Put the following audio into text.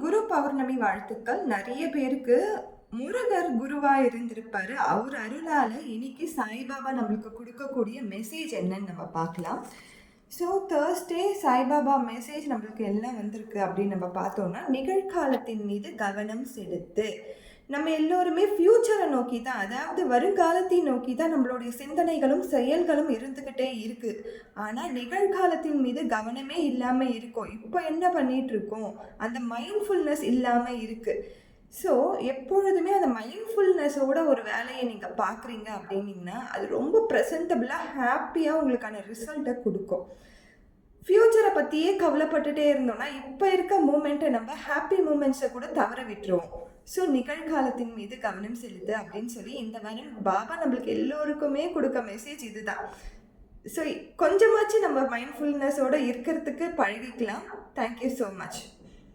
குரு பௌர்ணமி வாழ்த்துக்கள். நிறைய பேருக்கு முருகர் குருவா இருந்திருப்பாரு. அவர் அருளால இன்னைக்கு சாய்பாபா நம்மளுக்கு கொடுக்கக்கூடிய மெசேஜ் என்னன்னு நம்ம பார்க்கலாம். ஸோ தேர்ஸ்டே சாய்பாபா மெசேஜ் நம்மளுக்கு எல்லாம் வந்திருக்கு அப்படின்னு நம்ம பார்த்தோம்னா, நிகழ்காலத்தின் மீது கவனம் செலுத்து. நம்ம எல்லோருமே ஃப்யூச்சரை நோக்கி தான், அதாவது வருங்காலத்தை நோக்கி தான் நம்மளுடைய சிந்தனைகளும் செயல்களும் இருந்துக்கிட்டே இருக்கு. ஆனால் நிகழ்காலத்தின் மீது கவனமே இல்லாமல் இருக்கோம். இப்போ என்ன பண்ணிட்டு இருக்கோம், அந்த மைண்ட்ஃபுல்னஸ் இல்லாமல் இருக்கு. ஸோ எப்பொழுதுமே அந்த மைண்ட்ஃபுல்னஸோட ஒரு வேலையை நீங்கள் பார்க்குறீங்க அப்படின்னீங்கன்னா, அது ரொம்ப ப்ரெசன்டபுளாக ஹாப்பியாக உங்களுக்கான ரிசல்ட்டை கொடுக்கும். ஃப்யூச்சரை பற்றியே கவலைப்பட்டுட்டே இருந்தோம்னா, இப்போ இருக்க மூமெண்ட்டை நம்ம ஹாப்பி மூமெண்ட்ஸை கூட தவற விட்டுருவோம். ஸோ நிகழ்காலத்தின் மீது கவனம் செலுத்து அப்படின்னு சொல்லி இந்த வாரம் பாபா நம்மளுக்கு எல்லோருக்குமே கொடுக்க மெசேஜ் இதுதான். ஸோ கொஞ்சமாச்சு நம்ம மைண்ட்ஃபுல்னஸோடு இருக்கிறதுக்கு பழகிக்கலாம். Thank you so much.